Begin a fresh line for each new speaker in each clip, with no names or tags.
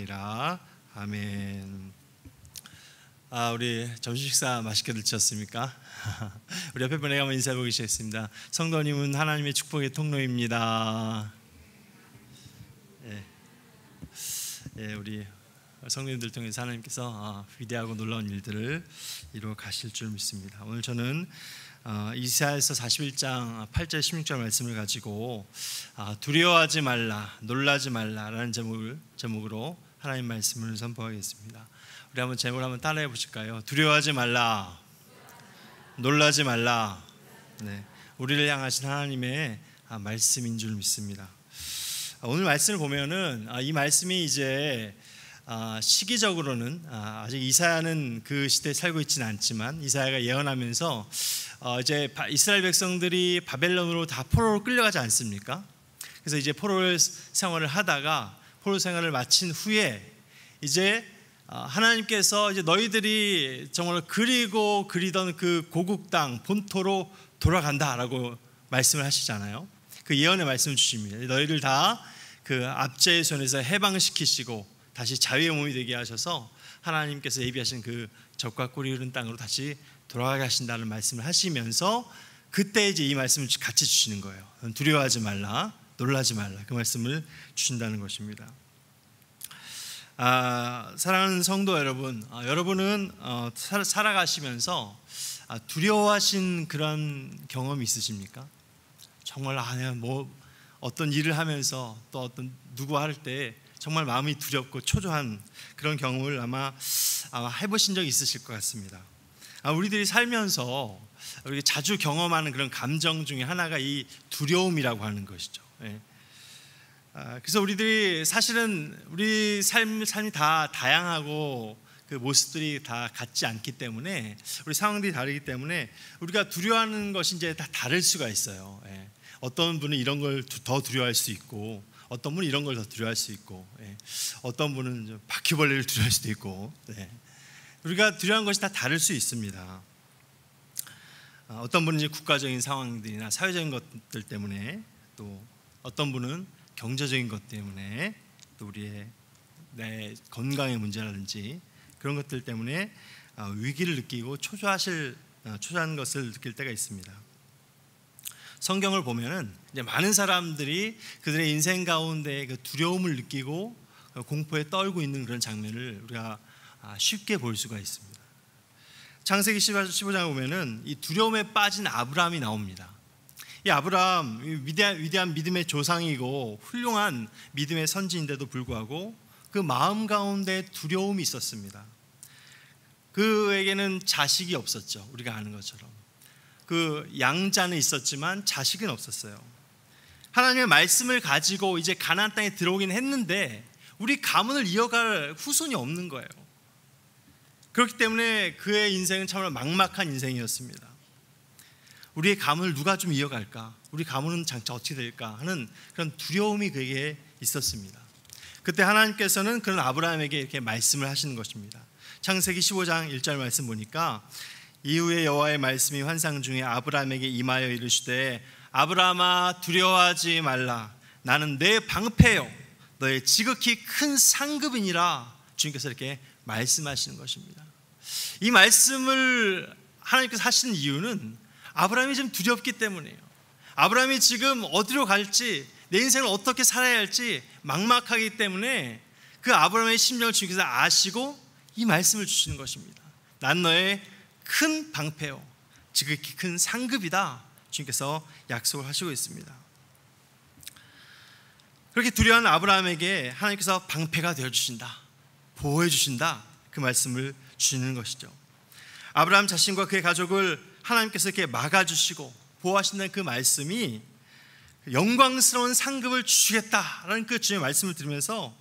하리라. 아멘. 우리 점심 식사 맛있게 드셨습니까? 우리 옆에 분에게 한번 인사해 보시겠습니다. 성도님은 하나님의 축복의 통로입니다. 우리 성도님들 통해서 하나님께서 위대하고 놀라운 일들을 이루어 가실 줄 믿습니다. 오늘 저는 이사야서 41장 8절 16절 말씀을 가지고 두려워하지 말라, 놀라지 말라라는 제목으로 하나님 말씀을 선포하겠습니다. 우리 한번 제목을 한번 따라해 보실까요? 두려워하지 말라, 놀라지 말라. 네, 우리를 향하신 하나님의 말씀인 줄 믿습니다. 오늘 말씀을 보면은 이 말씀이 이제 시기적으로는 아직 이사야는 그 시대에 살고 있지는 않지만 이사야가 예언하면서 이제 이스라엘 백성들이 바벨론으로 다 포로로 끌려가지 않습니까? 그래서 이제 포로 생활을 하다가 포로 생활을 마친 후에 이제 하나님께서 이제 너희들이 정말 그리던 그 고국 땅 본토로 돌아간다라고 말씀을 하시잖아요. 그 예언의 말씀을 주십니다. 너희를 다 그 압제의 손에서 해방시키시고 다시 자유의 몸이 되게 하셔서 하나님께서 예비하신 그 젖과 꿀이 흐르는 땅으로 다시 돌아가게 하신다는 말씀을 하시면서 그때 이제 이 말씀을 같이 주시는 거예요. 두려워하지 말라, 놀라지 말라, 그 말씀을 주신다는 것입니다. 사랑하는 성도 여러분, 여러분은 살아가시면서 두려워하신 그런 경험이 있으십니까? 정말 내가 뭐 어떤 일을 하면서 또 어떤 누구 할 때 정말 마음이 두렵고 초조한 그런 경험을 아마 해보신 적이 있으실 것 같습니다. 우리들이 살면서 우리가 자주 경험하는 그런 감정 중에 하나가 이 두려움이라고 하는 것이죠. 그래서 우리들이 사실은 우리 삶이 다 다양하고 그 모습들이 다 같지 않기 때문에 우리 상황들이 다르기 때문에 우리가 두려워하는 것이 이제 다 다를 수가 있어요. 어떤 분은 이런 걸 더 두려워할 수 있고 어떤 분은 이런 걸 더 두려워할 수 있고 어떤 분은 바퀴벌레를 두려워할 수도 있고 우리가 두려워하는 것이 다 다를 수 있습니다. 어떤 분은 이제 국가적인 상황들이나 사회적인 것들 때문에 또 어떤 분은 경제적인 것 때문에 또 우리의 내 건강의 문제라든지 그런 것들 때문에 위기를 느끼고 초조한 것을 느낄 때가 있습니다. 성경을 보면은 이제 많은 사람들이 그들의 인생 가운데 그 두려움을 느끼고 공포에 떨고 있는 그런 장면을 우리가 쉽게 볼 수가 있습니다. 창세기 15장에 보면은 이 두려움에 빠진 아브라함이 나옵니다. 이 아브라함 위대한 믿음의 조상이고 훌륭한 믿음의 선지인데도 불구하고 그 마음 가운데 두려움이 있었습니다. 그에게는 자식이 없었죠. 우리가 아는 것처럼 그 양자는 있었지만 자식은 없었어요. 하나님의 말씀을 가지고 이제 가나안 땅에 들어오긴 했는데 우리 가문을 이어갈 후손이 없는 거예요. 그렇기 때문에 그의 인생은 정말 막막한 인생이었습니다. 우리의 가문을 누가 좀 이어갈까? 우리 가문은 장차 어떻게 될까? 하는 그런 두려움이 그에게 있었습니다. 그때 하나님께서는 그런 아브라함에게 이렇게 말씀을 하시는 것입니다. 창세기 15장 1절 말씀 보니까 이후에 여호와의 말씀이 환상 중에 아브라함에게 임하여 이르시되 아브라함아 두려워하지 말라, 나는 내 방패요 너의 지극히 큰 상급이니라. 주님께서 이렇게 말씀하시는 것입니다. 이 말씀을 하나님께서 하시는 이유는 아브라함이 좀 두렵기 때문이에요. 아브라함이 지금 어디로 갈지, 내 인생을 어떻게 살아야 할지 막막하기 때문에 그 아브라함의 심정을 주님께서 아시고 이 말씀을 주시는 것입니다. 난 너의 큰 방패요 지극히 큰 상급이다. 주님께서 약속을 하시고 있습니다. 그렇게 두려워하는 아브라함에게 하나님께서 방패가 되어주신다, 보호해 주신다, 그 말씀을 주시는 것이죠. 아브라함 자신과 그의 가족을 하나님께서 이렇게 막아주시고 보호하신다는 그 말씀이 영광스러운 상급을 주시겠다라는 그 주님의 말씀을 들으면서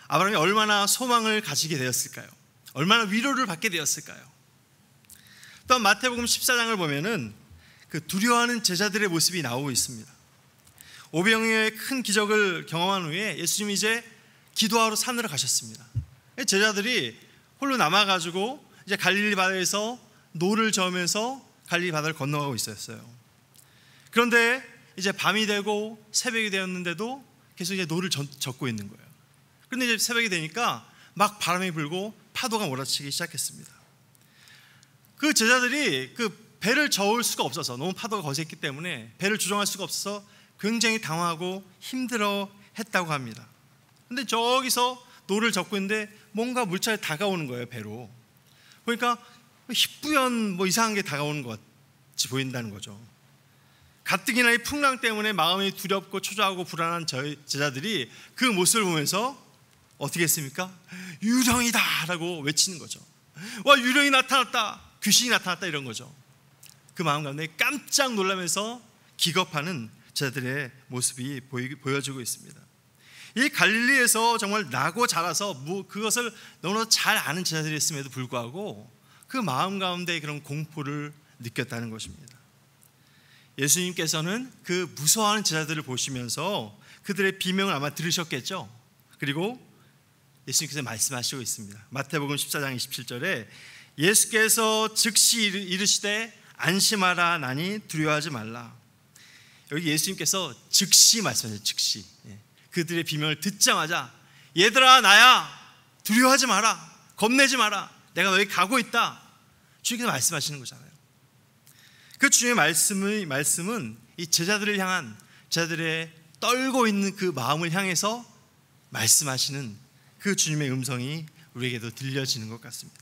아브라함이 얼마나 소망을 가지게 되었을까요? 얼마나 위로를 받게 되었을까요? 또한 마태복음 14장을 보면은 그 두려워하는 제자들의 모습이 나오고 있습니다. 오병이어의 큰 기적을 경험한 후에 예수님이 이제 기도하러 산으로 가셨습니다. 제자들이 홀로 남아가지고 이제 갈릴리 바다에서 노를 저으면서 갈릴리 바다를 건너가고 있었어요. 그런데 이제 밤이 되고 새벽이 되었는데도 계속 이제 노를 젓고 있는 거예요. 그런데 이제 새벽이 되니까 막 바람이 불고 파도가 몰아치기 시작했습니다. 그 제자들이 그 배를 저을 수가 없어서, 너무 파도가 거셌기 때문에 배를 조정할 수가 없어서 굉장히 당황하고 힘들어 했다고 합니다. 근데 저기서 노를 젓고 있는데 뭔가 물살이 다가오는 거예요, 배로. 그러니까 희뿌연 이상한 게 다가오는 것 같이 보인다는 거죠. 가뜩이나 이 풍랑 때문에 마음이 두렵고 초조하고 불안한 저희 제자들이 그 모습을 보면서 어떻게 했습니까? 유령이다 라고 외치는 거죠. 와, 유령이 나타났다, 귀신이 나타났다, 이런 거죠. 그 마음 가운데 깜짝 놀라면서 기겁하는 제자들의 모습이 보여지고 있습니다. 이 갈릴리에서 정말 나고 자라서 그것을 너무나 잘 아는 제자들이었음에도 불구하고 그 마음 가운데 그런 공포를 느꼈다는 것입니다. 예수님께서는 그 무서워하는 제자들을 보시면서 그들의 비명을 아마 들으셨겠죠. 그리고 예수님께서 말씀하시고 있습니다. 마태복음 14장 27절에 예수께서 즉시 이르시되 안심하라 나니 두려워하지 말라. 여기 예수님께서 즉시 말씀하세요. 즉시. 그들의 비명을 듣자마자 얘들아, 나야, 두려워하지 마라, 겁내지 마라, 내가 너희 가고 있다, 주님께서 말씀하시는 거잖아요. 그 주님의 말씀은 이 제자들을 향한, 제자들의 떨고 있는 그 마음을 향해서 말씀하시는 그 주님의 음성이 우리에게도 들려지는 것 같습니다.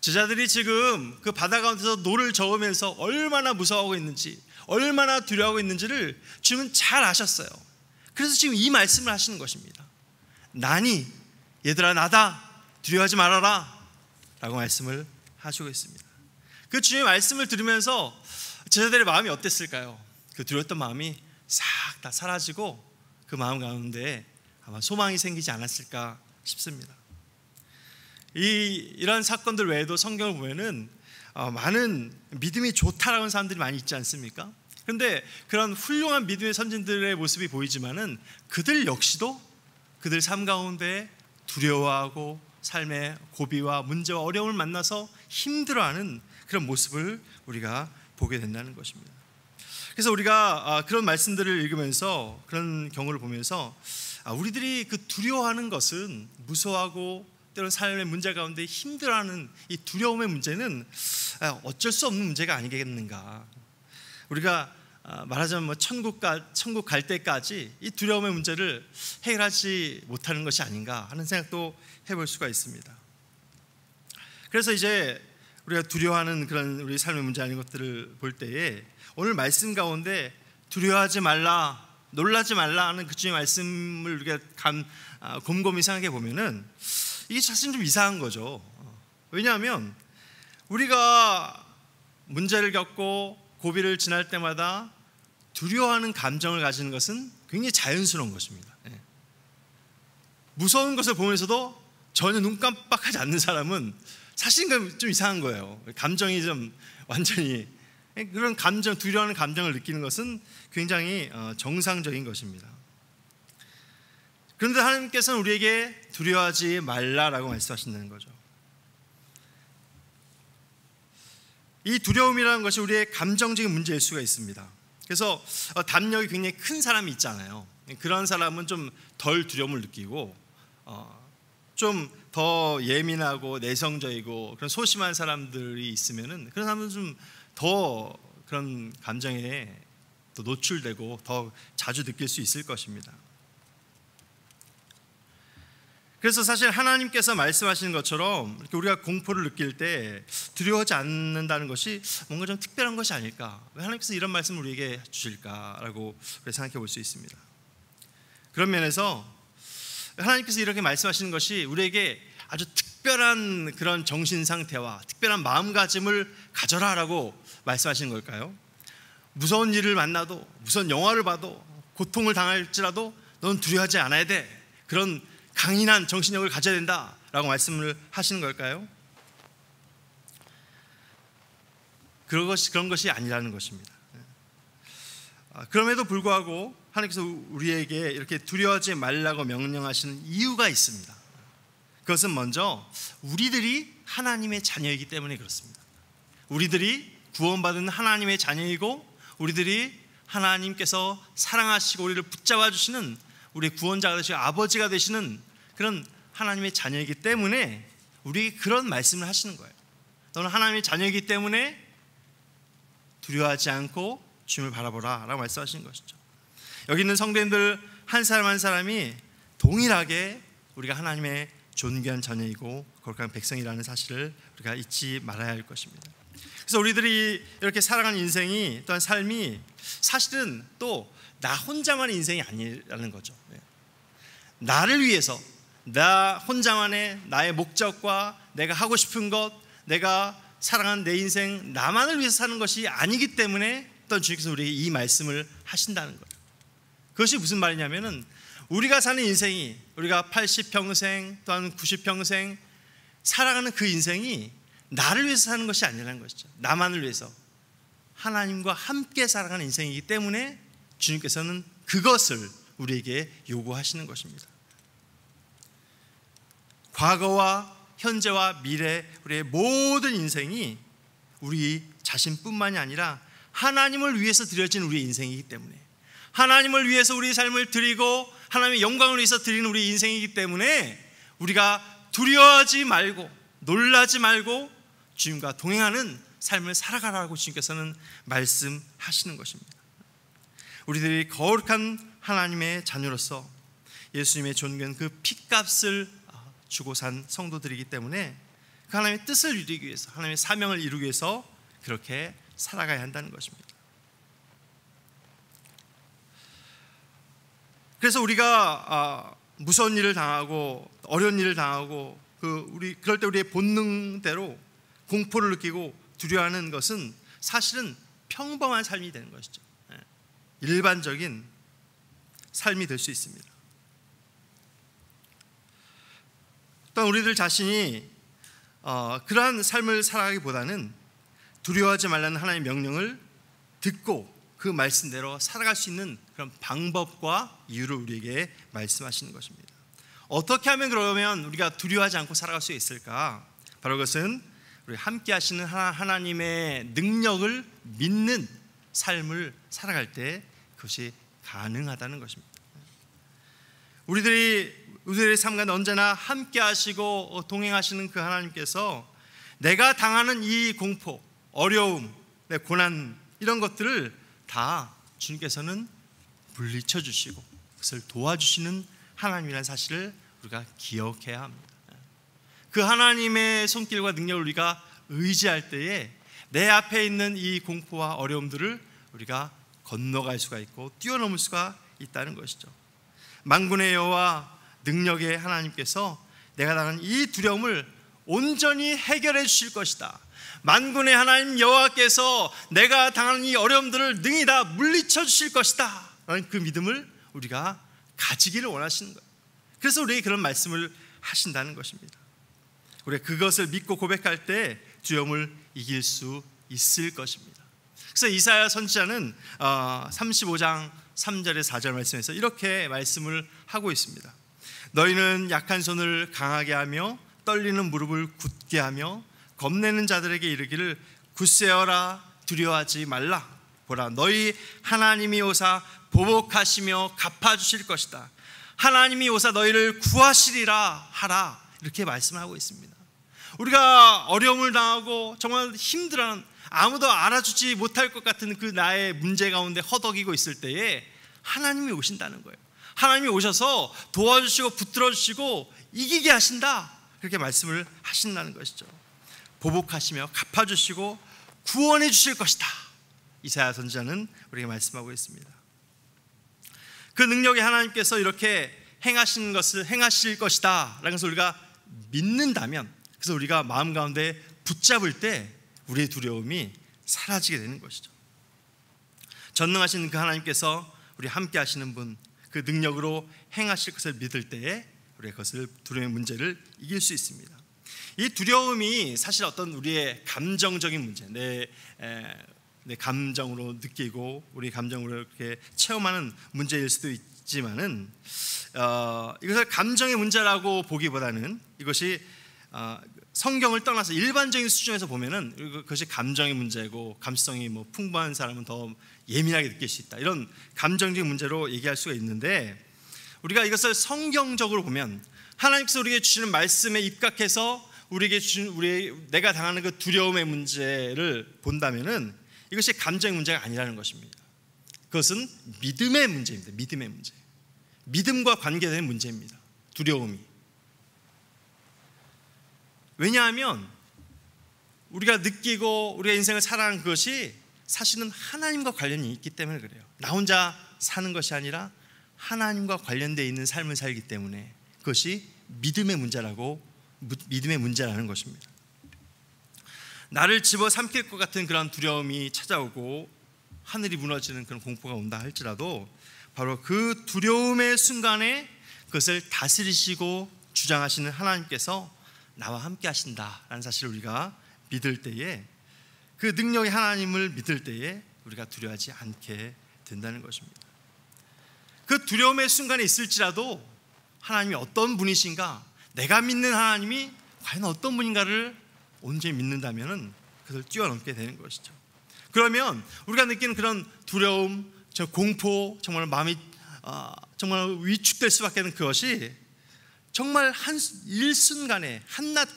제자들이 지금 그 바다 가운데서 노를 저으면서 얼마나 무서워하고 있는지, 얼마나 두려워하고 있는지를 주님은 잘 아셨어요. 그래서 지금 이 말씀을 하시는 것입니다. 나니, 얘들아 나다, 두려워하지 말아라 라고 말씀을 하시고 있습니다. 그 주님의 말씀을 들으면서 제자들의 마음이 어땠을까요? 그 두려웠던 마음이 싹 다 사라지고 그 마음 가운데 아마 소망이 생기지 않았을까 싶습니다. 이런 사건들 외에도 성경을 보면은 많은 믿음이 좋다라고 하는 사람들이 많이 있지 않습니까? 그런데 그런 훌륭한 믿음의 선진들의 모습이 보이지만은 그들 역시도 그들 삶 가운데 두려워하고 삶의 고비와 문제와 어려움을 만나서 힘들어하는 그런 모습을 우리가 보게 된다는 것입니다. 그래서 우리가 그런 말씀들을 읽으면서, 그런 경우를 보면서 우리들이 그 두려워하는 것은, 무서워하고 때로는 삶의 문제 가운데 힘들어하는 이 두려움의 문제는 어쩔 수 없는 문제가 아니겠는가. 우리가 말하자면 천국 갈 때까지 이 두려움의 문제를 해결하지 못하는 것이 아닌가 하는 생각도 해볼 수가 있습니다. 그래서 이제 우리가 두려워하는 그런 우리 삶의 문제 아닌 것들을 볼 때에 오늘 말씀 가운데 두려워하지 말라, 놀라지 말라 하는 그 주의 말씀을 우리가 곰곰이 생각해 보면은 이게 사실 좀 이상한 거죠. 왜냐하면 우리가 문제를 겪고 고비를 지날 때마다 두려워하는 감정을 가지는 것은 굉장히 자연스러운 것입니다. 무서운 것을 보면서도 전혀 눈 깜빡하지 않는 사람은 사실 좀 이상한 거예요. 감정이 좀 완전히, 그런 감정, 두려워하는 감정을 느끼는 것은 굉장히 정상적인 것입니다. 그런데 하나님께서는 우리에게 두려워하지 말라라고 말씀하신다는 거죠. 이 두려움이라는 것이 우리의 감정적인 문제일 수가 있습니다. 그래서 담력이 굉장히 큰 사람이 있잖아요. 그런 사람은 좀 덜 두려움을 느끼고 좀 더 예민하고 내성적이고 그런 소심한 사람들이 있으면은 그런 사람은 좀 더 그런 감정에 또 노출되고 더 자주 느낄 수 있을 것입니다. 그래서 사실 하나님께서 말씀하시는 것처럼 이렇게 우리가 공포를 느낄 때 두려워하지 않는다는 것이 뭔가 좀 특별한 것이 아닐까, 왜 하나님께서 이런 말씀을 우리에게 주실까라고 생각해 볼 수 있습니다. 그런 면에서 하나님께서 이렇게 말씀하시는 것이 우리에게 아주 특별한 그런 정신 상태와 특별한 마음가짐을 가져라라고 말씀하시는 걸까요? 무서운 일을 만나도, 무서운 영화를 봐도, 고통을 당할지라도 넌 두려워하지 않아야 돼, 그런 강인한 정신력을 가져야 된다라고 말씀을 하시는 걸까요? 그런 것이 아니라는 것입니다. 그럼에도 불구하고 하나님께서 우리에게 이렇게 두려워하지 말라고 명령하시는 이유가 있습니다. 그것은 먼저 우리들이 하나님의 자녀이기 때문에 그렇습니다. 우리들이 구원받은 하나님의 자녀이고, 우리들이 하나님께서 사랑하시고 우리를 붙잡아 주시는 우리 구원자가 되시고 아버지가 되시는 그런 하나님의 자녀이기 때문에 우리에게 그런 말씀을 하시는 거예요. 너는 하나님의 자녀이기 때문에 두려워하지 않고 주님을 바라보라 라고 말씀하시는 것이죠. 여기 있는 성도님들 한 사람 한 사람이 동일하게 우리가 하나님의 존귀한 자녀이고 거룩한 백성이라는 사실을 우리가 잊지 말아야 할 것입니다. 그래서 우리들이 이렇게 살아가는 인생이, 또한 삶이 사실은 또 나 혼자만의 인생이 아니라는 거죠. 나를 위해서, 나 혼자만의 나의 목적과 내가 하고 싶은 것, 내가 살아가는 내 인생, 나만을 위해서 사는 것이 아니기 때문에 또 주님께서 우리에게 이 말씀을 하신다는 거예요. 그것이 무슨 말이냐면은 우리가 사는 인생이, 우리가 80평생 또한 90평생 살아가는 그 인생이 나를 위해서 사는 것이 아니라는 것이죠. 나만을 위해서 하나님과 함께 살아가는 인생이기 때문에 주님께서는 그것을 우리에게 요구하시는 것입니다. 과거와 현재와 미래, 우리의 모든 인생이 우리 자신뿐만이 아니라 하나님을 위해서 드려진 우리의 인생이기 때문에, 하나님을 위해서 우리의 삶을 드리고 하나님의 영광을 위해서 드리는 우리의 인생이기 때문에 우리가 두려워하지 말고 놀라지 말고 주님과 동행하는 삶을 살아가라고 주님께서는 말씀하시는 것입니다. 우리들이 거룩한 하나님의 자녀로서 예수님의 존귀한 그 핏값을 주고 산 성도들이기 때문에 그 하나님의 뜻을 이루기 위해서, 하나님의 사명을 이루기 위해서 그렇게 살아가야 한다는 것입니다. 그래서 우리가 무서운 일을 당하고 어려운 일을 당하고 그럴 때 우리의 본능대로 공포를 느끼고 두려워하는 것은 사실은 평범한 삶이 되는 것이죠. 일반적인 삶이 될 수 있습니다. 또한 우리들 자신이 그러한 삶을 살아가기보다는 두려워하지 말라는 하나님의 명령을 듣고 그 말씀대로 살아갈 수 있는 그런 방법과 이유를 우리에게 말씀하시는 것입니다. 어떻게 하면 그러면 우리가 두려워하지 않고 살아갈 수 있을까? 바로 그것은 우리 함께 하시는 하나님의 능력을 믿는 삶을 살아갈 때 그것이 가능하다는 것입니다. 우리들의 삶 가운데 언제나 함께 하시고 동행하시는 그 하나님께서 내가 당하는 이 공포, 어려움, 고난 이런 것들을 다 주님께서는 물리쳐 주시고 그것을 도와주시는 하나님이라는 사실을 우리가 기억해야 합니다. 그 하나님의 손길과 능력을 우리가 의지할 때에 내 앞에 있는 이 공포와 어려움들을 우리가 건너갈 수가 있고 뛰어넘을 수가 있다는 것이죠. 만군의 여호와 능력의 하나님께서 내가 당한 이 두려움을 온전히 해결해 주실 것이다. 만군의 하나님 여호와께서 내가 당하는 이 어려움들을 능히 다 물리쳐 주실 것이다 라는 그 믿음을 우리가 가지기를 원하시는 거예요. 그래서 우리에게 그런 말씀을 하신다는 것입니다. 우리가 그것을 믿고 고백할 때 두려움을 이길 수 있을 것입니다. 그래서 이사야 선지자는 35장 3절에 4절 말씀에서 이렇게 말씀을 하고 있습니다. 너희는 약한 손을 강하게 하며 떨리는 무릎을 굳게 하며 겁내는 자들에게 이르기를 굳세어라 두려워하지 말라. 보라 너희 하나님이 오사 보복하시며 갚아주실 것이다. 하나님이 오사 너희를 구하시리라 하라. 이렇게 말씀하고 있습니다. 우리가 어려움을 당하고 정말 힘들어하는, 아무도 알아주지 못할 것 같은 그 나의 문제 가운데 허덕이고 있을 때에 하나님이 오신다는 거예요. 하나님이 오셔서 도와주시고 붙들어주시고 이기게 하신다. 그렇게 말씀을 하신다는 것이죠. 보복하시며 갚아주시고 구원해 주실 것이다. 이사야 선지자는 우리에게 말씀하고 있습니다. 그 능력의 하나님께서 이렇게 행하시는 것을 행하실 것이다 라는 것을 우리가 믿는다면, 그래서 우리가 마음 가운데 붙잡을 때 우리의 두려움이 사라지게 되는 것이죠. 전능하신 그 하나님께서 우리 함께 하시는 분, 그 능력으로 행하실 것을 믿을 때에 우리가 그것을 두려움의 문제를 이길 수 있습니다. 이 두려움이 사실 어떤 우리의 감정적인 문제, 내 감정으로 느끼고 우리 감정으로 이렇게 체험하는 문제일 수도 있지만은 이것을 감정의 문제라고 보기보다는 이것이 성경을 떠나서 일반적인 수준에서 보면은 그것이 감정의 문제고, 감수성이 풍부한 사람은 더 예민하게 느낄 수 있다, 이런 감정적인 문제로 얘기할 수가 있는데, 우리가 이것을 성경적으로 보면 하나님께서 우리에게 주시는 말씀에 입각해서 우리에게 주신 내가 당하는 그 두려움의 문제를 본다면은 이것이 감정의 문제가 아니라는 것입니다. 그것은 믿음의 문제입니다. 믿음의 문제. 믿음과 관계된 문제입니다. 두려움이. 왜냐하면 우리가 느끼고 우리가 인생을 살아가는 것이 사실은 하나님과 관련이 있기 때문에 그래요. 나 혼자 사는 것이 아니라 하나님과 관련되어 있는 삶을 살기 때문에 그것이 믿음의 문제라는 것입니다. 나를 집어삼킬 것 같은 그런 두려움이 찾아오고 하늘이 무너지는 그런 공포가 온다 할지라도 바로 그 두려움의 순간에 그것을 다스리시고 주장하시는 하나님께서 나와 함께 하신다라는 사실을 우리가 믿을 때에, 그 능력의 하나님을 믿을 때에 우리가 두려워하지 않게 된다는 것입니다. 그 두려움의 순간에 있을지라도 하나님이 어떤 분이신가, 내가 믿는 하나님이 과연 어떤 분인가를 온전히 믿는다면 그것을 뛰어넘게 되는 것이죠. 그러면 우리가 느끼는 그런 두려움, 저 공포, 정말 마음이 정말 위축될 수밖에 없는 그것이 정말 한 일순간에 한낱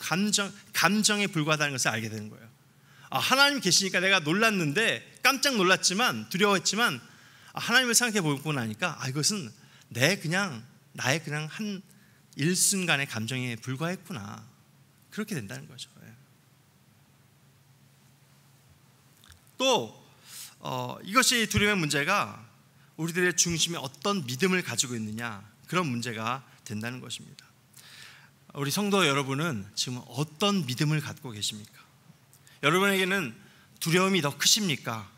감정에 불과하다는 것을 알게 되는 거예요. 하나님 계시니까 내가 놀랐는데, 깜짝 놀랐지만, 두려웠지만 하나님을 생각해 보고 나니까 이것은 나의 그냥 한 일순간의 감정에 불과했구나, 그렇게 된다는 거죠. 또 이것이 두려움의 문제가 우리들의 중심에 어떤 믿음을 가지고 있느냐, 그런 문제가 된다는 것입니다. 우리 성도 여러분은 지금 어떤 믿음을 갖고 계십니까? 여러분에게는 두려움이 더 크십니까?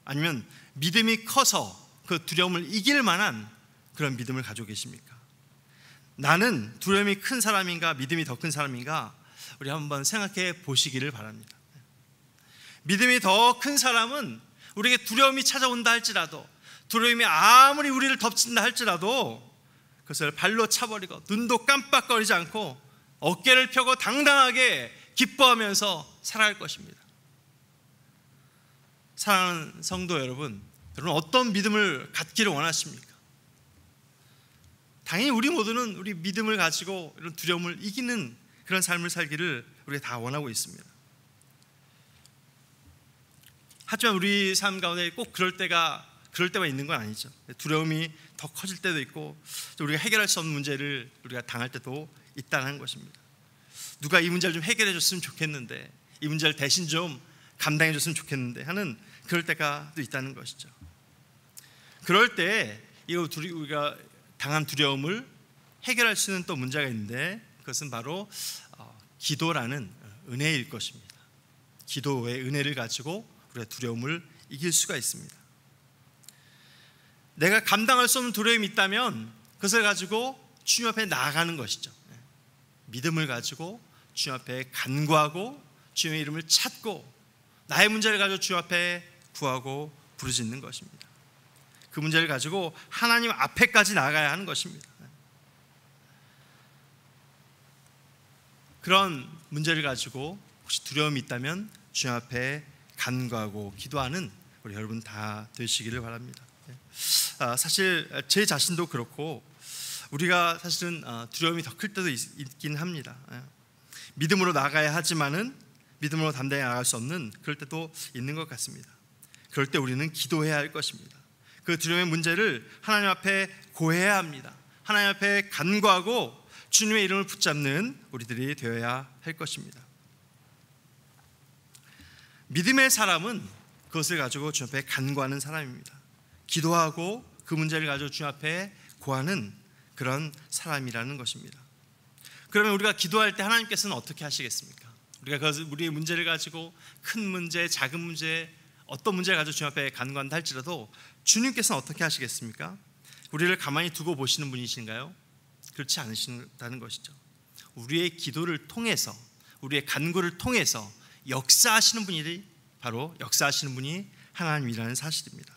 아니면 믿음이 커서 그 두려움을 이길 만한 그런 믿음을 가지고 계십니까? 나는 두려움이 큰 사람인가, 믿음이 더 큰 사람인가, 우리 한번 생각해 보시기를 바랍니다. 믿음이 더 큰 사람은 우리에게 두려움이 찾아온다 할지라도, 두려움이 아무리 우리를 덮친다 할지라도 그것을 발로 차버리고 눈도 깜빡거리지 않고 어깨를 펴고 당당하게 기뻐하면서 살아갈 것입니다. 사랑하는 성도 여러분, 어떤 믿음을 갖기를 원하십니까? 당연히 우리 모두는 우리 믿음을 가지고 이런 두려움을 이기는 그런 삶을 살기를 우리가 다 원하고 있습니다. 하지만 우리 삶 가운데 꼭 그럴 때만 있는 건 아니죠. 두려움이 더 커질 때도 있고, 우리가 해결할 수 없는 문제를 우리가 당할 때도 있다는 것입니다. 누가 이 문제를 좀 해결해 줬으면 좋겠는데, 이 문제를 대신 좀 감당해 줬으면 좋겠는데 하는 그럴 때가 또 있다는 것이죠. 그럴 때 우리가 당한 두려움을 해결할 수 있는 또 문제가 있는데, 그것은 바로 기도라는 은혜일 것입니다. 기도의 은혜를 가지고 우리가 두려움을 이길 수가 있습니다. 내가 감당할 수 없는 두려움이 있다면 그것을 가지고 주님 앞에 나아가는 것이죠. 믿음을 가지고 주님 앞에 간구하고 주님의 이름을 찾고 나의 문제를 가지고 주님 앞에 구하고 부르짖는 것입니다. 그 문제를 가지고 하나님 앞에까지 나가야 하는 것입니다. 그런 문제를 가지고 혹시 두려움이 있다면 주님 앞에 간구하고 기도하는 우리 여러분 다 되시기를 바랍니다. 사실 제 자신도 그렇고 우리가 사실은 두려움이 더 클 때도 있긴 합니다. 믿음으로 나가야 하지만은 믿음으로 담대히 나갈 수 없는 그럴 때도 있는 것 같습니다. 그럴 때 우리는 기도해야 할 것입니다. 그 두려움의 문제를 하나님 앞에 고해야 합니다. 하나님 앞에 간구하고 주님의 이름을 붙잡는 우리들이 되어야 할 것입니다. 믿음의 사람은 그것을 가지고 주님 앞에 간구하는 사람입니다. 기도하고 그 문제를 가지고 주님 앞에 고하는 그런 사람이라는 것입니다. 그러면 우리가 기도할 때 하나님께서는 어떻게 하시겠습니까? 우리가 우리의 문제를 가지고 큰 문제, 작은 문제, 어떤 문제를 가지고 주님 앞에 간구한다 할지라도 주님께서는 어떻게 하시겠습니까? 우리를 가만히 두고 보시는 분이신가요? 그렇지 않으신다는 것이죠. 우리의 기도를 통해서, 우리의 간구를 통해서 역사하시는 분이 바로 역사하시는 분이 하나님이라는 사실입니다.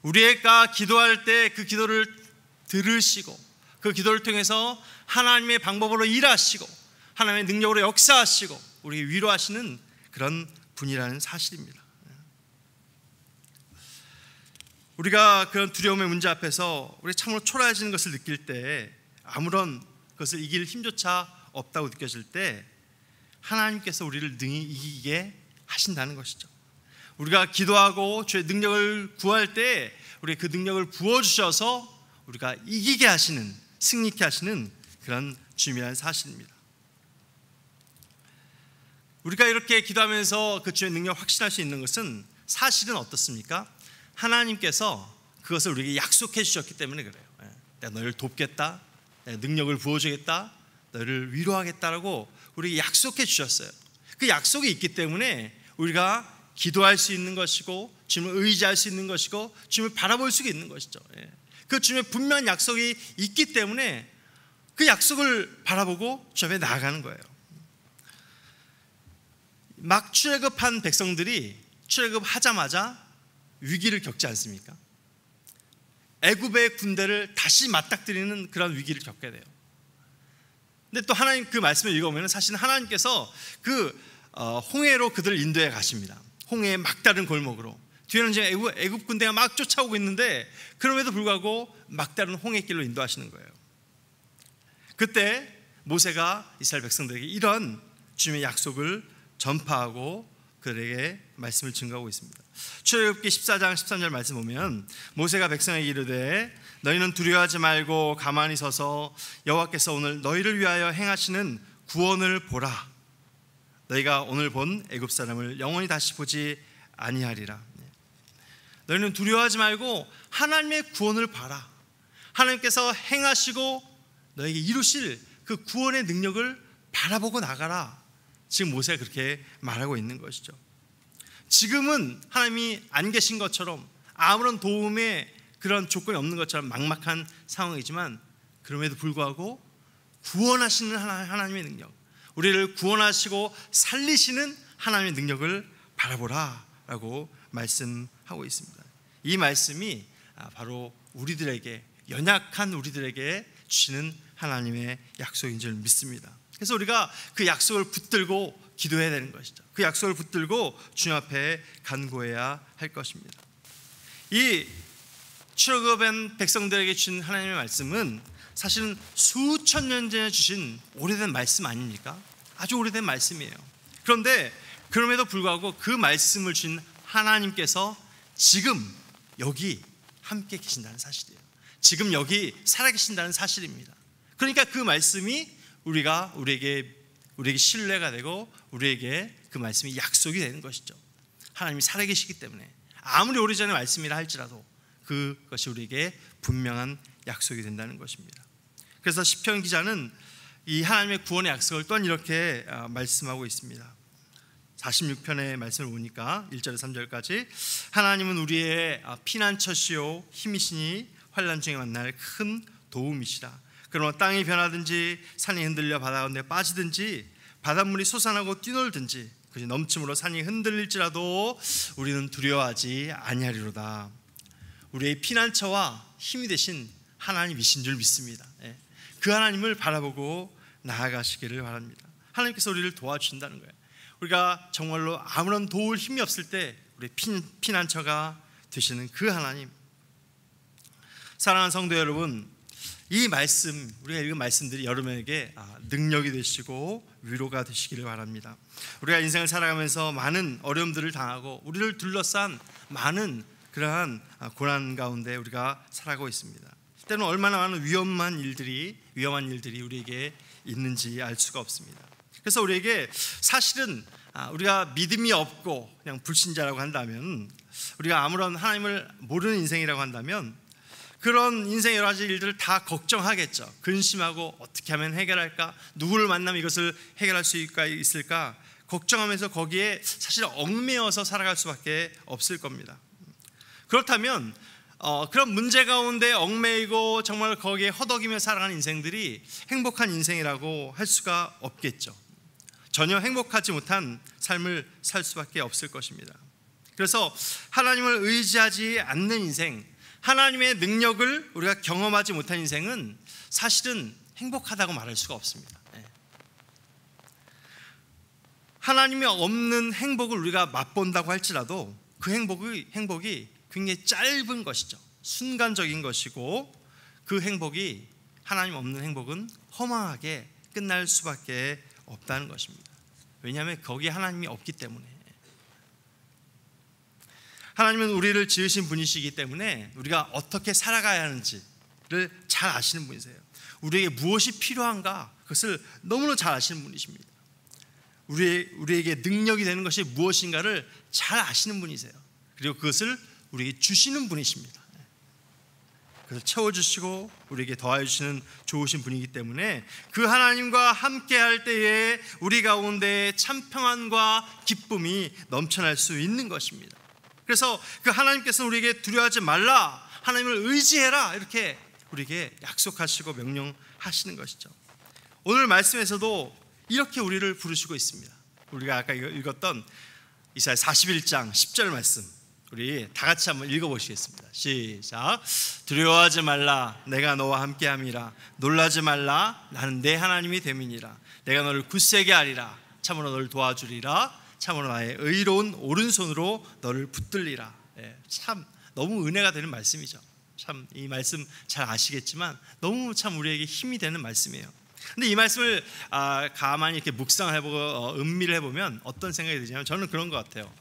우리가 기도할 때 그 기도를 들으시고 그 기도를 통해서 하나님의 방법으로 일하시고 하나님의 능력으로 역사하시고 우리 위로하시는 그런 분이라는 사실입니다. 우리가 그런 두려움의 문제 앞에서 우리 참으로 초라해지는 것을 느낄 때 아무런 그것을 이길 힘조차 없다고 느껴질 때 하나님께서 우리를 능히 이기게 하신다는 것이죠. 우리가 기도하고 주의 능력을 구할 때 우리 그 능력을 부어주셔서 우리가 이기게 하시는, 승리케 하시는 그런 중요한 사실입니다. 우리가 이렇게 기도하면서 그 주의 능력을 확신할 수 있는 것은 사실은 어떻습니까? 하나님께서 그것을 우리에게 약속해 주셨기 때문에 그래요. 내가 너희를 돕겠다, 내가 능력을 부어주겠다, 너희를 위로하겠다라고 우리에게 약속해 주셨어요. 그 약속이 있기 때문에 우리가 기도할 수 있는 것이고 주님을 의지할 수 있는 것이고 주님을 바라볼 수 있는 것이죠. 그 주님의 분명한 약속이 있기 때문에 그 약속을 바라보고 주 앞에 나아가는 거예요. 막 출애굽한 백성들이 출애굽하자마자 위기를 겪지 않습니까? 애굽의 군대를 다시 맞닥뜨리는 그런 위기를 겪게 돼요. 근데 또 하나님 그 말씀을 읽어보면 사실은 하나님께서 그 홍해로 그들을 인도해 가십니다. 홍해의 막다른 골목으로. 뒤에는 이제 애굽 군대가 막 쫓아오고 있는데 그럼에도 불구하고 막다른 홍해길로 인도하시는 거예요. 그때 모세가 이스라엘 백성들에게 이런 주님의 약속을 전파하고 그들에게 말씀을 증거하고 있습니다. 출애굽기 14장 13절 말씀 보면 모세가 백성에게 이르되 너희는 두려워하지 말고 가만히 서서 여호와께서 오늘 너희를 위하여 행하시는 구원을 보라. 너희가 오늘 본 애굽 사람을 영원히 다시 보지 아니하리라. 너희는 두려워하지 말고 하나님의 구원을 봐라. 하나님께서 행하시고 너에게 이루실 그 구원의 능력을 바라보고 나가라. 지금 모세가 그렇게 말하고 있는 것이죠. 지금은 하나님이 안 계신 것처럼 아무런 도움의 그런 조건이 없는 것처럼 막막한 상황이지만 그럼에도 불구하고 구원하시는 하나님의 능력, 우리를 구원하시고 살리시는 하나님의 능력을 바라보라 라고 말씀하고 있습니다. 이 말씀이 바로 우리들에게, 연약한 우리들에게 주시는 하나님의 약속인 줄 믿습니다. 그래서 우리가 그 약속을 붙들고 기도해야 되는 것이죠. 그 약속을 붙들고 주님 앞에 간구해야 할 것입니다. 이 출애굽한 백성들에게 주신 하나님의 말씀은 사실은 수천 년 전에 주신 오래된 말씀 아닙니까? 아주 오래된 말씀이에요. 그런데 그럼에도 불구하고 그 말씀을 주신 하나님께서 지금 여기 함께 계신다는 사실이에요. 지금 여기 살아계신다는 사실입니다. 그러니까 그 말씀이 우리에게 신뢰가 되고 우리에게 그 말씀이 약속이 되는 것이죠. 하나님이 살아계시기 때문에 아무리 오래전의 말씀이라 할지라도 그것이 우리에게 분명한 약속이 된다는 것입니다. 그래서 시편 기자는 이 하나님의 구원의 약속을 또한 이렇게 말씀하고 있습니다. 46편의 말씀을 보니까 1절에서 3절까지 하나님은 우리의 피난처시요 힘이시니 환난 중에 만날 큰 도움이시라. 그러나 땅이 변하든지 산이 흔들려 바다 가운데 빠지든지 바닷물이 솟아나고 뛰놀든지 그것이 넘침으로 산이 흔들릴지라도 우리는 두려워하지 아니하리로다. 우리의 피난처와 힘이 되신 하나님이신 줄 믿습니다. 그 하나님을 바라보고 나아가시기를 바랍니다. 하나님께서 우리를 도와주신다는 거예요. 우리가 정말로 아무런 도울 힘이 없을 때 우리의 피난처가 되시는 그 하나님. 사랑하는 성도 여러분, 이 말씀, 우리가 읽은 말씀들이 여러분에게 능력이 되시고 위로가 되시기를 바랍니다. 우리가 인생을 살아가면서 많은 어려움들을 당하고 우리를 둘러싼 많은 그러한 고난 가운데 우리가 살아가고 있습니다. 때로는 얼마나 많은 위험한 일들이 우리에게 있는지 알 수가 없습니다. 그래서 우리에게 사실은 우리가 믿음이 없고 그냥 불신자라고 한다면, 우리가 아무런 하나님을 모르는 인생이라고 한다면 그런 인생의 여러 가지 일들을 다 걱정하겠죠. 근심하고 어떻게 하면 해결할까? 누구를 만나면 이것을 해결할 수 있을까? 걱정하면서 거기에 사실 얽매여서 살아갈 수밖에 없을 겁니다. 그렇다면 그런 문제 가운데 얽매이고 정말 거기에 허덕이며 살아가는 인생들이 행복한 인생이라고 할 수가 없겠죠. 전혀 행복하지 못한 삶을 살 수밖에 없을 것입니다. 그래서 하나님을 의지하지 않는 인생, 하나님의 능력을 우리가 경험하지 못한 인생은 사실은 행복하다고 말할 수가 없습니다. 하나님이 없는 행복을 우리가 맛본다고 할지라도 그 행복이 굉장히 짧은 것이죠. 순간적인 것이고 그 행복이, 하나님 없는 행복은 허망하게 끝날 수밖에 없다는 것입니다. 왜냐하면 거기에 하나님이 없기 때문에. 하나님은 우리를 지으신 분이시기 때문에 우리가 어떻게 살아가야 하는지를 잘 아시는 분이세요. 우리에게 무엇이 필요한가 그것을 너무나 잘 아시는 분이십니다. 우리에게 능력이 되는 것이 무엇인가를 잘 아시는 분이세요. 그리고 그것을 우리에게 주시는 분이십니다. 그래서 채워주시고 우리에게 더하여 주시는 좋으신 분이기 때문에 그 하나님과 함께 할 때에 우리 가운데 참 평안과 기쁨이 넘쳐날 수 있는 것입니다. 그래서 그 하나님께서는 우리에게 두려워하지 말라, 하나님을 의지해라, 이렇게 우리에게 약속하시고 명령하시는 것이죠. 오늘 말씀에서도 이렇게 우리를 부르시고 있습니다. 우리가 아까 읽었던 이사야 41장 10절 말씀, 우리 다 같이 한번 읽어보시겠습니다. 시작. 두려워하지 말라, 내가 너와 함께함이라. 놀라지 말라, 나는 내 하나님이 됨이니라. 내가 너를 굳세게 하리라. 참으로 너를 도와주리라. 참으로 나의 의로운 오른손으로 너를 붙들리라. 참 너무 은혜가 되는 말씀이죠. 참 이 말씀 잘 아시겠지만 너무 참 우리에게 힘이 되는 말씀이에요. 근데 이 말씀을 가만히 이렇게 묵상해보고 음미를 해보면 어떤 생각이 드냐면, 저는 그런 것 같아요.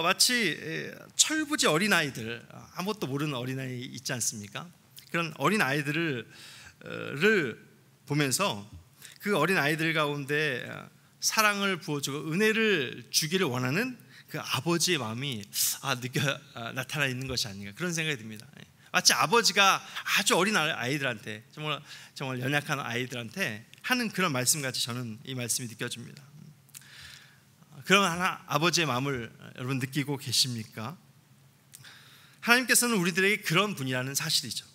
마치 철부지 어린아이들, 아무것도 모르는 어린아이 있지 않습니까? 그런 어린아이들을 보면서 그 어린아이들 가운데 사랑을 부어주고 은혜를 주기를 원하는 그 아버지의 마음이 나타나 있는 것이 아닌가, 그런 생각이 듭니다. 마치 아버지가 아주 어린 아이들한테, 정말 연약한 아이들한테 하는 그런 말씀같이 저는 이 말씀이 느껴집니다. 그런 아버지의 마음을 여러분 느끼고 계십니까? 하나님께서는 우리들에게 그런 분이라는 사실이죠.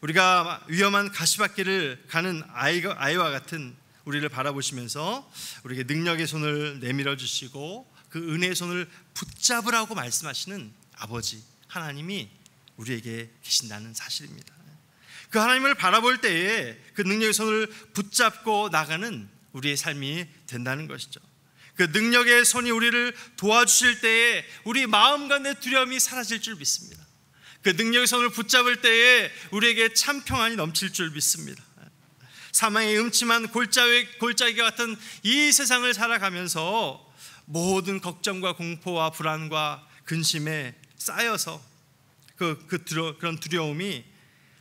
우리가 위험한 가시밭길을 가는 아이와 같은 우리를 바라보시면서 우리에게 능력의 손을 내밀어 주시고 그 은혜의 손을 붙잡으라고 말씀하시는 아버지 하나님이 우리에게 계신다는 사실입니다. 그 하나님을 바라볼 때에 그 능력의 손을 붙잡고 나가는 우리의 삶이 된다는 것이죠. 그 능력의 손이 우리를 도와주실 때에 우리 마음과 내 두려움이 사라질 줄 믿습니다. 그 능력의 손을 붙잡을 때에 우리에게 참 평안이 넘칠 줄 믿습니다. 사망의 음침한 골짜기 같은 이 세상을 살아가면서 모든 걱정과 공포와 불안과 근심에 쌓여서 그런 두려움이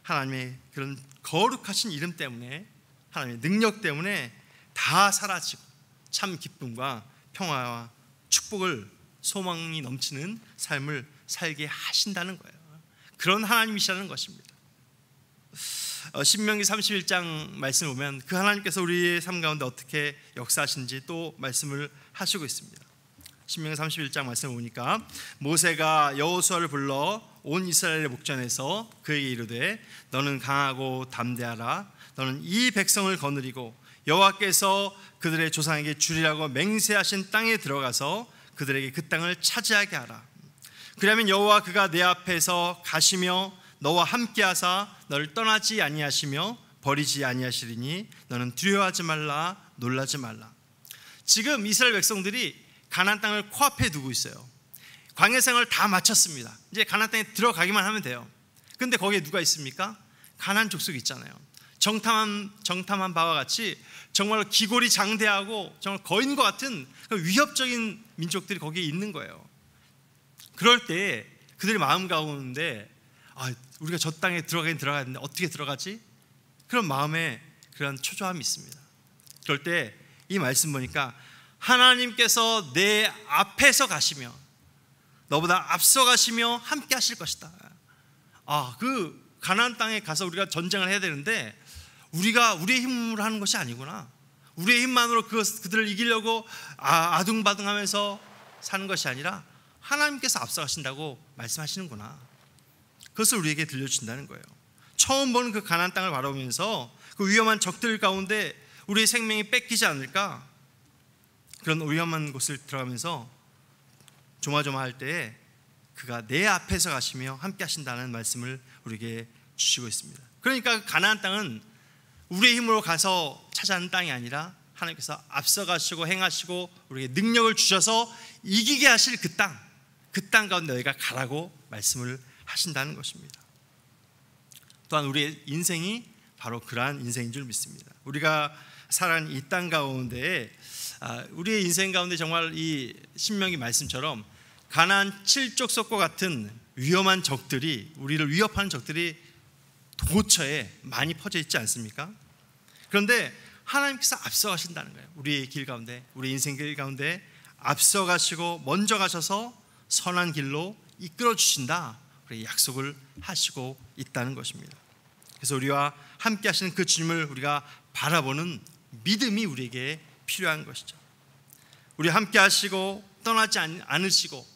하나님의 그런 거룩하신 이름 때문에, 하나님의 능력 때문에 다 사라지고 참 기쁨과 평화와 축복을, 소망이 넘치는 삶을 살게 하신다는 거예요. 그런 하나님이시라는 것입니다. 신명기 31장 말씀을 보면 그 하나님께서 우리의 삶 가운데 어떻게 역사하시는지 또 말씀을 하시고 있습니다. 신명기 31장 말씀을 보니까 모세가 여호수아를 불러 온 이스라엘의 목전에서 그에게 이르되 너는 강하고 담대하라. 너는 이 백성을 거느리고 여호와께서 그들의 조상에게 주리라고 맹세하신 땅에 들어가서 그들에게 그 땅을 차지하게 하라. 그러면 여호와 그가 내 앞에서 가시며 너와 함께하사 너를 떠나지 아니하시며 버리지 아니하시리니 너는 두려워하지 말라, 놀라지 말라. 지금 이스라엘 백성들이 가나안 땅을 코앞에 두고 있어요. 광야 생활을 다 마쳤습니다. 이제 가나안 땅에 들어가기만 하면 돼요. 근데 거기에 누가 있습니까? 가나안 족속이 있잖아요. 정탐한 바와 같이 정말 기골이 장대하고 정말 거인과 같은 위협적인 민족들이 거기에 있는 거예요. 그럴 때 그들의 마음 가운데 우리가 저 땅에 들어가긴 들어가야 되는데 어떻게 들어가지? 그런 마음에 그런 초조함이 있습니다. 그럴 때 이 말씀 보니까 하나님께서 내 앞에서 가시며 너보다 앞서 가시며 함께 하실 것이다. 그 가나안 땅에 가서 우리가 전쟁을 해야 되는데 우리가 우리의 힘으로 하는 것이 아니구나. 우리의 힘만으로 그들을 이기려고 아둥바둥하면서 사는 것이 아니라 하나님께서 앞서 가신다고 말씀하시는구나. 그것을 우리에게 들려주신다는 거예요. 처음 보는 그 가나안 땅을 바라보면서 그 위험한 적들 가운데 우리의 생명이 뺏기지 않을까, 그런 위험한 곳을 들어가면서 조마조마할 때에 그가 내 앞에서 가시며 함께 하신다는 말씀을 우리에게 주시고 있습니다. 그러니까 가나안 땅은 우리의 힘으로 가서 차지하는 땅이 아니라 하나님께서 앞서 가시고 행하시고 우리에게 능력을 주셔서 이기게 하실 그 땅 가운데 너희가 가라고 말씀을 하신다는 것입니다. 또한 우리의 인생이 바로 그러한 인생인 줄 믿습니다. 우리가 살아가는 이 땅 가운데 우리의 인생 가운데 정말 이 신명기 말씀처럼 가나안 7족속과 같은 위험한 적들이, 우리를 위협하는 적들이 도처에 많이 퍼져 있지 않습니까? 그런데 하나님께서 앞서가신다는 거예요. 우리의 길 가운데, 우리 인생 길 가운데 앞서가시고 먼저 가셔서 선한 길로 이끌어 주신다, 우리 약속을 하시고 있다는 것입니다. 그래서 우리와 함께 하시는 그 주님을 우리가 바라보는 믿음이 우리에게 필요한 것이죠. 우리 함께 하시고 떠나지 않으시고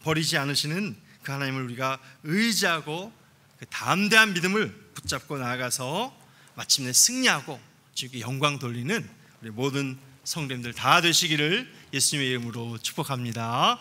버리지 않으시는 그 하나님을 우리가 의지하고 그 담대한 믿음을 붙잡고 나아가서 마침내 승리하고 주님께 영광 돌리는 우리 모든 성도님들 다 되시기를 예수님의 이름으로 축복합니다.